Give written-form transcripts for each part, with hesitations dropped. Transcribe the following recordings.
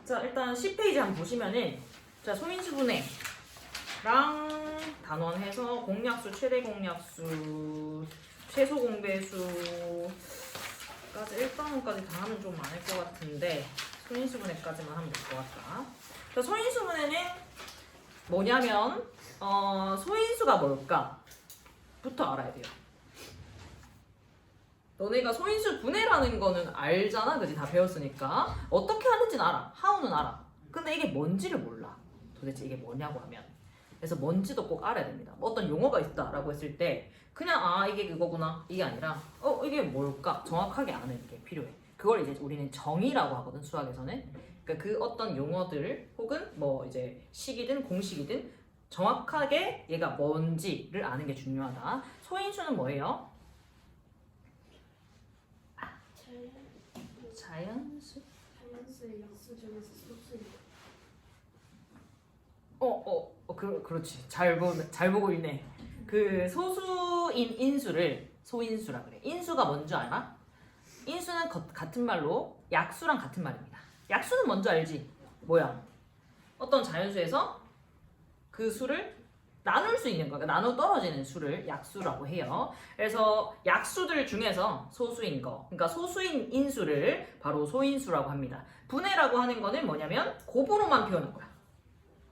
자, 일단 10페이지 한번 보시면은 자, 소인수분해랑 단원해서 공약수, 최대 공약수, 최소 공배수까지 1단원까지 다 하면 좀 많을 것 같은데 소인수분해까지만 하면 될 것 같다. 자, 소인수분해는 뭐냐면 소인수가 뭘까? 부터 알아야 돼요. 너네가 소인수 분해라는 거는 알잖아, 그지? 다 배웠으니까. 어떻게 하는지는 알아. how는 알아. 근데 이게 뭔지를 몰라. 도대체 이게 뭐냐고 하면. 그래서 뭔지도 꼭 알아야 됩니다. 뭐 어떤 용어가 있다라고 했을 때 그냥 이게 그거구나 이게 아니라 이게 뭘까 정확하게 아는 게 필요해. 그걸 이제 우리는 정의라고 하거든, 수학에서는. 그러니까 그 어떤 용어들 혹은 뭐 이제 식이든 공식이든 정확하게 얘가 뭔지를 아는 게 중요하다. 소인수는 뭐예요? 자연수? 자연수의 약수 중에서 소수인 그렇지. 잘 보고 있네. 그 소수인 인수를 소인수라 그래. 인수가 뭔지 알아? 인수는 같은 말로 약수랑 같은 말입니다. 약수는 뭔지 알지? 뭐야? 어떤 자연수에서 그 수를 나눌 수 있는 거, 그러니까 나눠 떨어지는 수를 약수라고 해요. 그래서 약수들 중에서 소수인 거, 그러니까 소수인 인수를 바로 소인수라고 합니다. 분해라고 하는 거는 뭐냐면 곱으로만 표현한 거야.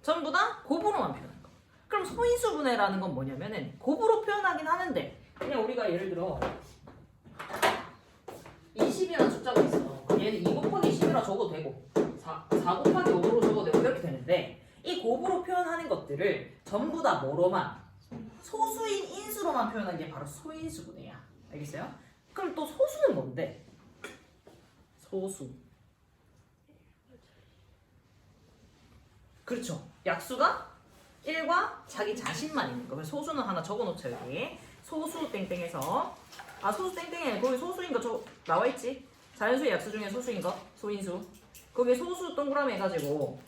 전부 다 곱으로만 표현한 거. 그럼 소인수 분해라는 건 뭐냐면은 곱으로 표현하긴 하는데 그냥 우리가 예를 들어 20이라는 숫자가 있어. 그럼 얘는 2 곱하기 10이라 적어도 되고 4 곱하기 5로 적어도 되고 이렇게 되는데 이 곱으로 표현하는 것들을 전부 다 뭐로만? 소수인 인수로만 표현한 게 바로 소인수분해야. 알겠어요? 그럼 또 소수는 뭔데? 소수. 그렇죠. 약수가 1과 자기 자신만 있는 거. 그래서 소수는 하나 적어놓자 여기. 소수 땡땡해서 소수 땡땡해. 거기 소수인 거 나와 있지? 자연수의 약수 중에 소수인 거 소인수. 거기에 소수 동그라미 해가지고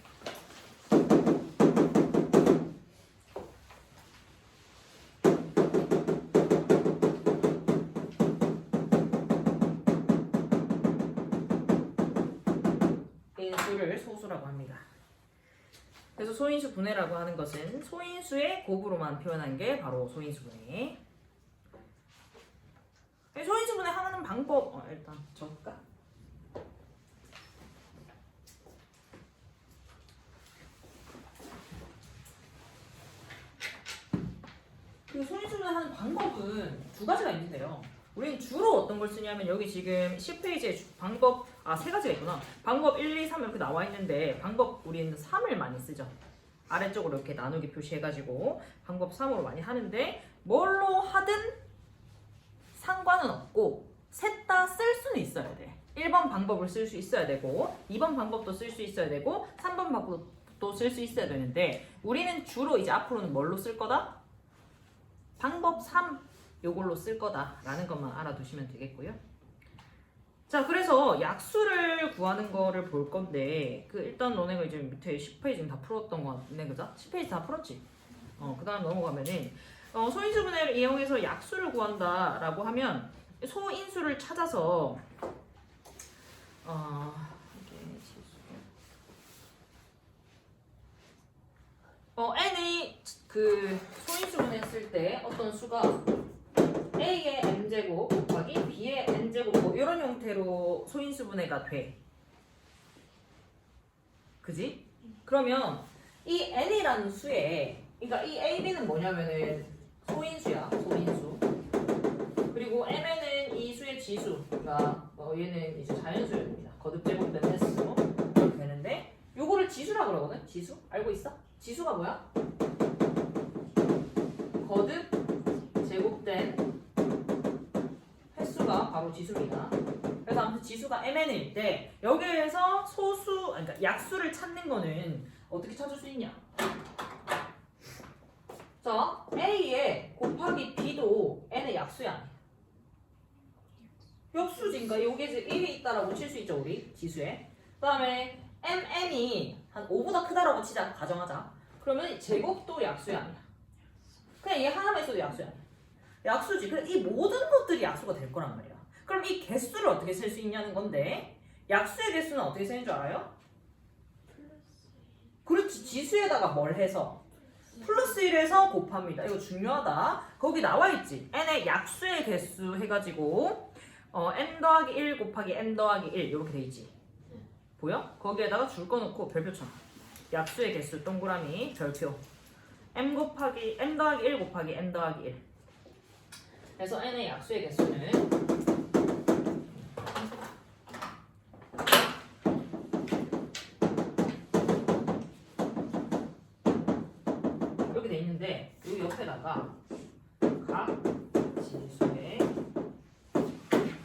인수를 소수라고 합니다. 그래서 소인수 분해라고 하는 것은 소인수의 곱으로만 표현한 게 바로 소인수 분해. 소인수 분해 하는 방법 일단 적을까? 그 소인수 분해 하는 방법은 두 가지가 있는데요. 우리는 주로 어떤 걸 쓰냐면 여기 지금 10페이지에 방법 세 가지가 있구나. 방법 1, 2, 3 이렇게 나와 있는데 방법 우리는 3을 많이 쓰죠. 아래쪽으로 이렇게 나누기 표시해가지고 방법 3으로 많이 하는데 뭘로 하든 상관은 없고 셋 다 쓸 수는 있어야 돼. 1번 방법을 쓸 수 있어야 되고 2번 방법도 쓸 수 있어야 되고 3번 방법도 쓸 수 있어야 되는데 우리는 주로 이제 앞으로는 뭘로 쓸 거다? 방법 3 요걸로 쓸 거다라는 것만 알아두시면 되겠고요. 자, 그래서 약수를 구하는 거를 볼 건데 일단 너네가 이제 밑에 10페이지 다 풀었던 거 같네, 그죠? 10페이지 다 풀었지? 그 다음 넘어가면은 소인수 분해를 이용해서 약수를 구한다라고 하면 소인수를 찾아서 n이 그 소인수 분해했을 때 어떤 수가 a의 n제곱 곱하기 b의 n제곱 뭐 이런 형태로 소인수 분해가 돼. 그지? 그러면 이 n이라는 수에 그러니까 이 ab는 뭐냐면은 소인수야. 소인수. 그리고 mn은 이 수의 지수. 그러니까 얘는 이제 자연수입니다. 거듭 제곱된 횟수 이렇게 되는데 요거를 지수라 그러거든. 지수? 알고 있어? 지수가 뭐야? 거듭 제곱된 횟수가 바로 지수입니다. 그래서 아무튼 지수가 mn일 때 여기에서 그러니까 약수를 찾는 거는 어떻게 찾을 수 있냐? 자, a에 곱하기 b도 n의 약수야 아니야? 역수지. 그러니까 여기에 이제 1이 있다라고 칠 수 있죠, 우리 지수에. 그 다음에 mn이 한 5보다 크다라고 치자, 가정하자. 그러면 제곱도 약수야 아니야? 그냥 얘 하나만 있어도 약수야 아니야? 약수지. 그래서 이 모든 것들이 약수가 될 거란 말이야. 그럼 이 개수를 어떻게 쓸 수 있냐는 건데 약수의 개수는 어떻게 쓰는 줄 알아요? 그렇지. 지수에다가 뭘 해서? 플러스 1에서 곱합니다. 이거 중요하다. 거기 나와있지. n의 약수의 개수 해가지고 n 더하기 1 곱하기 n 더하기 1 이렇게 돼있지. 보여? 거기에다가 줄 거 놓고 별표 쳐. 약수의 개수 동그라미 별표 n 더하기 1 곱하기 n 더하기 1. 그래서 n의 약수의 개수는 이렇게 돼 있는데 이 옆에다가 각 지수의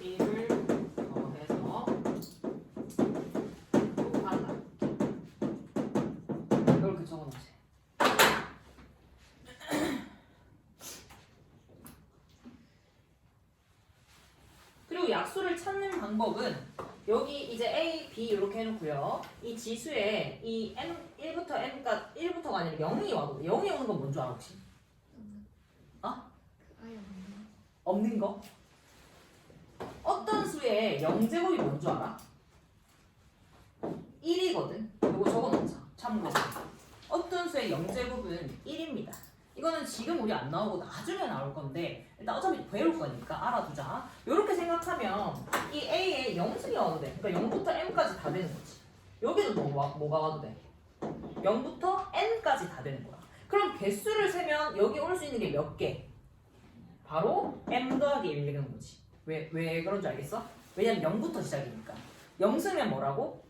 1을 더해서 곱한다. 이렇게 적어놓으세요. 그리고 약수를 찾는 방법은 여기 이제 A, B 이렇게 해놓고요. 이 지수에 이 n 1부터 n까지 1부터가 아니라 0이 와도 돼. 0이 오는 건 뭔 줄 알아 혹시? 아예 없네. 없는 거? 어떤 수의 0제곱이 뭔 줄 알아? 1이거든. 이거 적어놓자. 참고로. 어떤 수의 0제곱은 1입니다. 이거는 지금 우리 안 나오고 나중에 나올 건데 일단 어차피 배울 거니까 알아두자. 이렇게 생각하면 이 A에 0승이 와도 돼. 그러니까 0부터 M까지 다 되는 거지. 여기도 뭐가 와도 돼? 0부터 N까지 다 되는 거야. 그럼 개수를 세면 여기 올 수 있는 게 몇 개? 바로 M 더하기 1 되는 거지. 왜 그런 줄 알겠어? 왜냐면 0부터 시작이니까. 0 쓰면 뭐라고?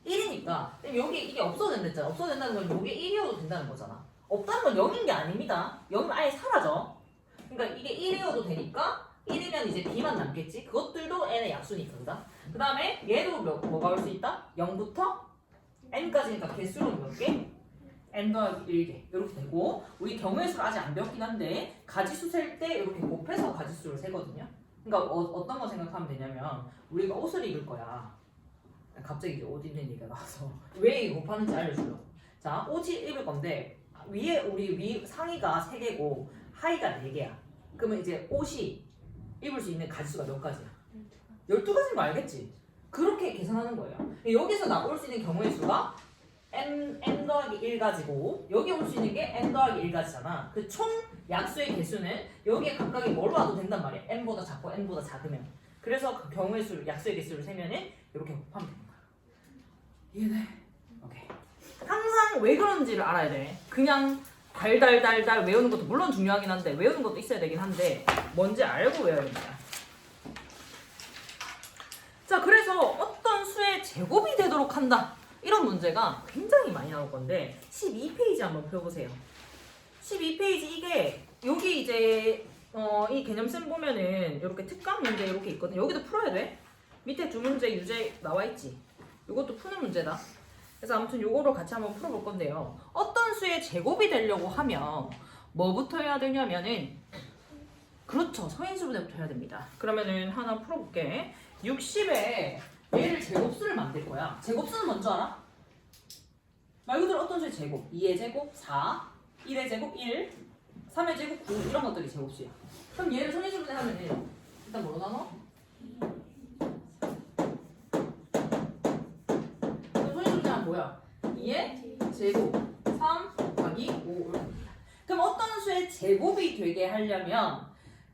1이니까. 여기 이게 없어도 된댔잖아. 없어도 된다는 건 이게 1이어도 된다는 거잖아. 없다는 건 0인 게 아닙니다. 0은 아예 사라져. 그러니까 이게 1이어도 되니까 1이면 이제 B만 남겠지. 그것들도 N의 약수니까. 그 다음에 얘도 뭐가 올 수 있다? 0부터 N까지니까 개수로는 몇 개? N 더하기 1개 이렇게 되고 우리 경우의 수를 아직 안 배웠긴 한데 가지수 셀 때 이렇게 곱해서 가지수를 세거든요. 그러니까 어떤 거 생각하면 되냐면 우리가 옷을 입을 거야. 갑자기 이제 옷 입는 얘기가 나와서 왜 이거 곱하는지 알려줘요. 자, 옷이 입을 건데 우리 상의가 3개고 하의가 4개야. 그러면 이제 옷이 입을 수 있는 가지수가 몇 가지야? 12가지인 거 알겠지? 그렇게 계산하는 거예요. 여기서 나올 수 있는 경우의 수가 n 더하기 1가지고 여기 올 수 있는 게 n 더하기 1가지잖아. 그 총 약수의 개수는 여기에 각각이 뭘로 와도 된단 말이야. n보다 작고 n보다 작으면. 그래서 그 경우의 수, 약수의 개수를 세면은 이렇게 곱하면 되는 거야. 이해돼? 오케이. 항상 왜 그런지를 알아야 돼. 그냥 달달달달 외우는 것도 물론 중요하긴 한데 외우는 것도 있어야 되긴 한데 뭔지 알고 외워야 된다. 자, 그래서 어떤 수의 제곱이 되도록 한다. 이런 문제가 굉장히 많이 나올 건데 12페이지 한번 펴보세요. 12페이지 이게 여기 이제 이 개념쌤 보면은 이렇게 특강 문제 이렇게 있거든. 여기도 풀어야 돼. 밑에 두 문제 유제 나와 있지. 이것도 푸는 문제다. 그래서 아무튼 요거를 같이 한번 풀어볼 건데요. 어떤 수의 제곱이 되려고 하면 뭐부터 해야 되냐면은 그렇죠. 서인수부터부터 해야 됩니다. 그러면은 하나 풀어볼게. 60에 얘를 제곱수를 만들 거야. 제곱수는 뭔지 알아? 말 그대로 어떤 수의 제곱? 2의 제곱 4, 1의 제곱 1, 3의 제곱 9 이런 것들이 제곱수야. 그럼 얘를 선인수분해 하면은 일단 뭐로 나눠? 뭐야? 2의 제곱 3 곱하기 5. 그럼 어떤 수의 제곱이 되게 하려면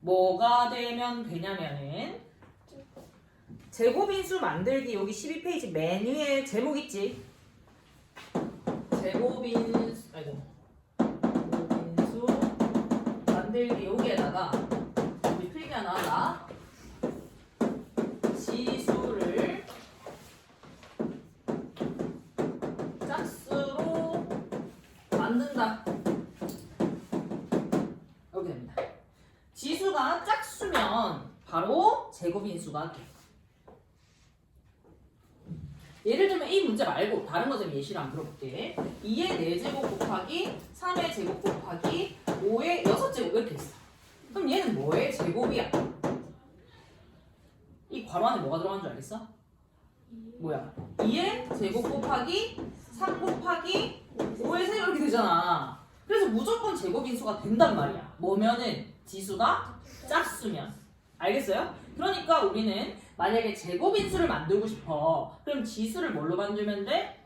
뭐가 되면 되냐면은 제곱인수 만들기 여기 12페이지 맨 위에 제목 있지? 제곱인수 만들기 여기에다가 우리 필기 하나 하자. 지수를 짝수로 만든다. 이렇게 됩니다. 지수가 짝수면 바로 제곱인수가 돼. 예를 들면 이 문제 말고 다른 거 좀 예시를 한번 들어볼게. 2의 4제곱 곱하기 3의 제곱 곱하기 5의 6제곱 이렇게 있어. 그럼 얘는 뭐의 제곱이야? 이 괄호 안에 뭐가 들어간 줄 알겠어? 뭐야? 2의 제곱 곱하기 3 곱하기 5의 세로 이렇게 되잖아. 그래서 무조건 제곱인수가 된단 말이야. 뭐면은 지수가 짝수면. 알겠어요? 그러니까 우리는 만약에 제곱인수를 만들고 싶어. 그럼 지수를 뭘로 만들면 돼?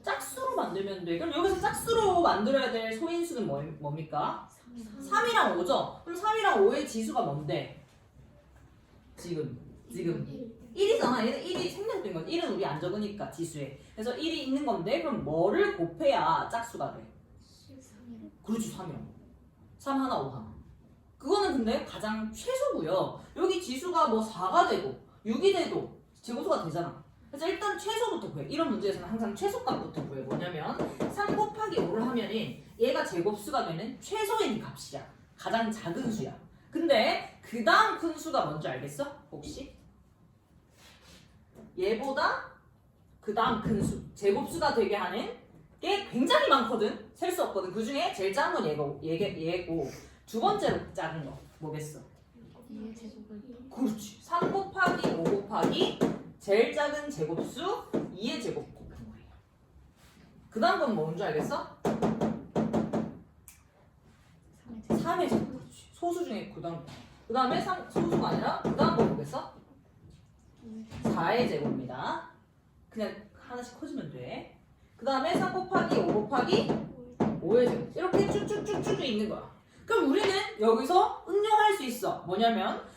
짝수로 만들면 만들면 돼. 그럼 여기서 짝수로 만들어야 될 소인수는 뭡니까? 3이랑 5죠? 그럼 3이랑 5의 지수가 뭔데? 지금 1이잖아. 얘는 1이 생략된 거지. 1은 우리 안 적으니까 지수에. 그래서 1이 있는 건데 그럼 뭐를 곱해야 짝수가 돼? 13이요. 그렇지 3이요. 3 하나 5 하나. 그거는 근데 가장 최소고요. 여기 지수가 뭐 4가 되고 6이 돼도 제곱수가 되잖아. 그래서 일단 최소부터 구해. 이런 문제에서는 항상 최소값부터 구해. 뭐냐면 3 곱하기 5를 하면은 얘가 제곱수가 되는 최소인 값이야. 가장 작은 수야. 근데 그 다음 큰 수가 뭔지 알겠어? 혹시? 얘보다 그 다음 큰 수, 제곱수가 되게 하는 게 굉장히 많거든? 셀 수 없거든. 그 중에 제일 작은 건 얘고 두 번째로 작은 거 뭐겠어? 2의 제곱을 그렇지. 3 곱하기 5 곱하기 제일 작은 제곱수 2의 제곱 곱한 거예요. 그 다음 건 뭔지 알겠어? 3의 제곱. 그렇지. 소수 중에 그 다음에 소수가 아니라 그 다음 거 뭐겠어? 4의 제곱입니다. 그냥 하나씩 커지면 돼. 그 다음에 3 곱하기 5 곱하기 5의 제곱. 이렇게 쭉쭉쭉쭉 있는 거야. 그럼 우리는 여기서 응용할 수 있어. 뭐냐면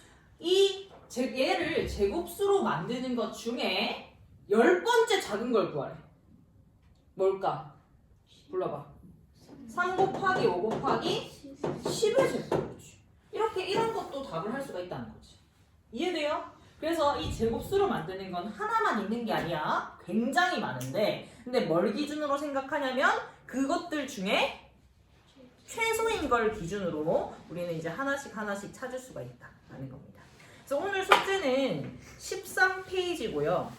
얘를 제곱수로 만드는 것 중에 10번째 작은 걸 구하래. 뭘까? 불러봐. 3 곱하기 5 곱하기 10의 제곱. 이렇게 이런 것도 답을 할 수가 있다는 거지. 이해돼요? 그래서 이 제곱수로 만드는 건 하나만 있는 게 아니야. 굉장히 많은데 근데 뭘 기준으로 생각하냐면 그것들 중에 최소인 걸 기준으로 우리는 이제 하나씩 찾을 수가 있다라는 겁니다. 그래서 오늘 숙제는 13페이지고요.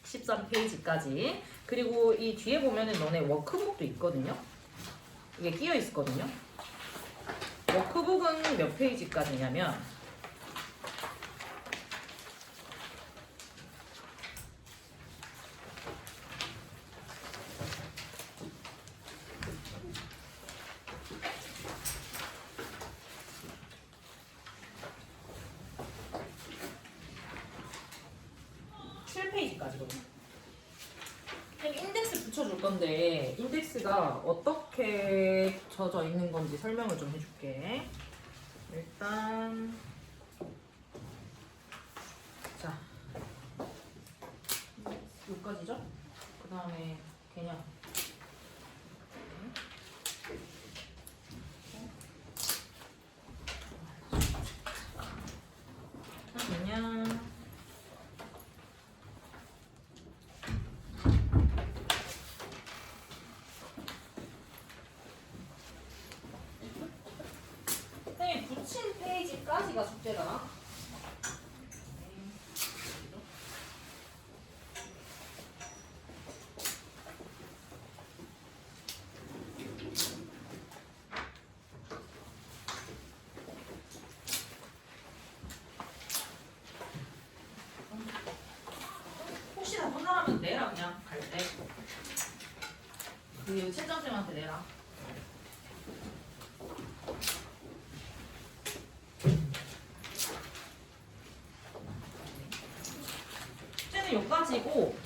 13페이지까지. 그리고 이 뒤에 보면은 너네 워크북도 있거든요. 이게 끼어 있거든요. 워크북은 몇 페이지까지냐면 인덱스 붙여줄 건데 인덱스가 어떻게 젖어 있는 건지 설명을 좀 해줄게. 일단 자 여기까지죠? 그 다음에 개념 개념 붙인 페이지까지가 숙제다. 혹시나 혼나라면 내라. 그냥 갈 때. 그 채점쌤한테 내라. 여기까지고